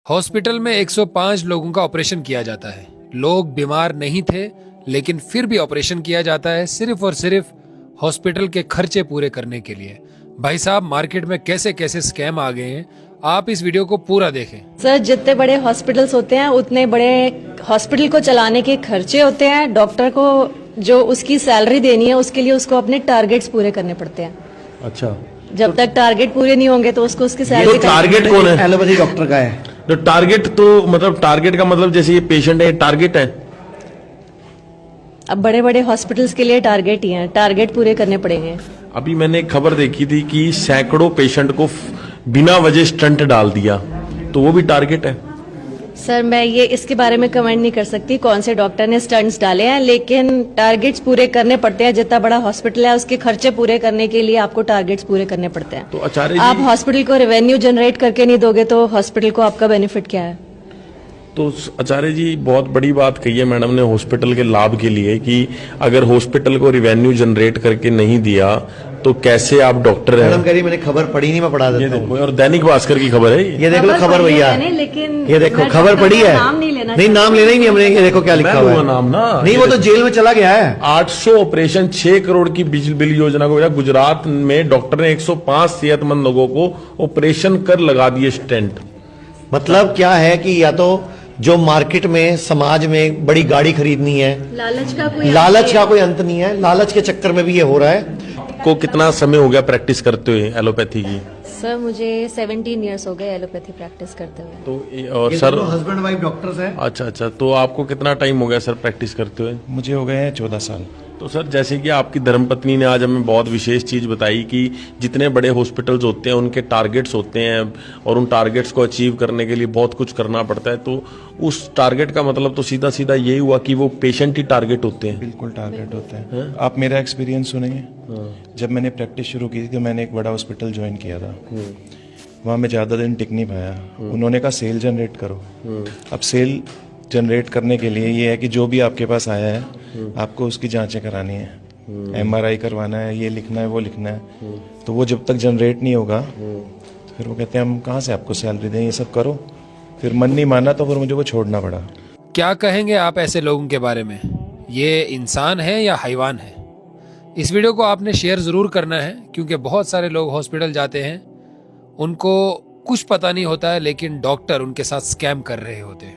Hospital में 105 लोगों का ऑपरेशन किया जाता है। लोग बीमार नहीं थे, लेकिन फिर भी ऑपरेशन किया जाता है सिर्फ और सिर्फ हॉस्पिटल के खर्चे पूरे करने के लिए। भाई साहब, मार्केट में कैसे कैसे स्कैम आ गए हैं, आप इस वीडियो को पूरा देखें। सर, जितने बड़े हॉस्पिटल्स होते हैं उतने बड़े हॉस्पिटल को चलाने के खर्चे होते हैं। डॉक्टर को जो उसकी सैलरी देनी है उसके लिए उसको अपने टारगेट्स पूरे करने पड़ते हैं। अच्छा, जब तक टारगेट पूरे नहीं होंगे तो उसको उसकी तो सैलरी टारगेट कौन है? एलोपैथी डॉक्टर का है। तो टारगेट तो मतलब टारगेट का मतलब जैसे ये पेशेंट है, टारगेट है। अब बड़े बड़े हॉस्पिटल्स के लिए टारगेट ही है, टारगेट पूरे करने पड़ेंगे। अभी मैंने एक खबर देखी थी कि सैकड़ों पेशेंट को बिना वजह स्टंट डाल दिया, तो वो भी टारगेट है। सर, मैं ये इसके बारे में कमेंट नहीं कर सकती कौन से डॉक्टर ने स्टंट्स डाले हैं, लेकिन टारगेट्स पूरे करने पड़ते हैं। जितना बड़ा हॉस्पिटल है उसके खर्चे पूरे करने के लिए आपको टारगेट्स पूरे करने पड़ते हैं। तो आचार्य आप जी, हॉस्पिटल को रेवेन्यू जनरेट करके नहीं दोगे तो हॉस्पिटल को आपका बेनिफिट क्या है? तो आचार्य जी बहुत बड़ी बात कही है मैडम ने हॉस्पिटल के लाभ के लिए कि अगर हॉस्पिटल को रिवेन्यू जनरेट करके नहीं दिया तो कैसे आप डॉक्टर हैं। मैडम कह रही मैंने खबर पढ़ी नहीं, मैं पढ़ा ये देता हूँ। देखो, और दैनिक भास्कर की खबर है ये देख लो खबर भैया, लेकिन ये देखो मैं खबर पढ़ी है। नाम नहीं लेना नहीं, नाम लेना ही नहीं हमने। ये देखो क्या लिखा हुआ है। नाम ना नहीं, वो तो जेल में चला गया है। 800 ऑपरेशन 6 करोड़ की बिल योजना को गुजरात में डॉक्टर ने 105 सेहतमंद लोगों को ऑपरेशन कर लगा दिए स्टेंट। मतलब क्या है कि या तो जो मार्केट में समाज में बड़ी गाड़ी खरीदनी है, लालच का कोई अंत नहीं है, लालच के चक्कर में भी ये हो रहा है। को कितना समय हो गया प्रैक्टिस करते हुए एलोपैथी की? सर, मुझे 17 इयर्स हो गए एलोपैथी प्रैक्टिस करते हुए। तो और सर हस्बैंड वाइफ डॉक्टर्स हैं। अच्छा, तो आपको कितना टाइम हो गया सर प्रैक्टिस करते हुए? मुझे हो गए हैं 14 साल। तो सर जैसे कि आपकी धर्मपत्नी ने आज हमें बहुत विशेष चीज बताई कि जितने बड़े हॉस्पिटल्स होते हैं उनके टारगेट्स होते हैं और उन टारगेट्स को अचीव करने के लिए बहुत कुछ करना पड़ता है। तो उस टारगेट का मतलब तो सीधा सीधा यही हुआ कि वो पेशेंट ही टारगेट होते हैं। बिल्कुल टारगेट होते हैं। आप मेरा एक्सपीरियंस सुनेंगे। जब मैंने प्रैक्टिस शुरू की थी तो मैंने एक बड़ा हॉस्पिटल ज्वाइन किया था। वहाँ मैं ज़्यादा दिन टिक नहीं पाया। उन्होंने कहा सेल जनरेट करो। अब सेल जनरेट करने के लिए ये है कि जो भी आपके पास आया है आपको उसकी जांचें करानी है, MRI करवाना है, ये लिखना है, वो लिखना है। तो वो जब तक जनरेट नहीं होगा तो फिर वो कहते हैं हम कहाँ से आपको सैलरी दें, ये सब करो। फिर मन नहीं माना तो फिर मुझे वो छोड़ना पड़ा। क्या कहेंगे आप ऐसे लोगों के बारे में? ये इंसान है या हैवान है? इस वीडियो को आपने शेयर जरूर करना है, क्योंकि बहुत सारे लोग हॉस्पिटल जाते हैं, उनको कुछ पता नहीं होता है, लेकिन डॉक्टर उनके साथ स्कैम कर रहे होते हैं।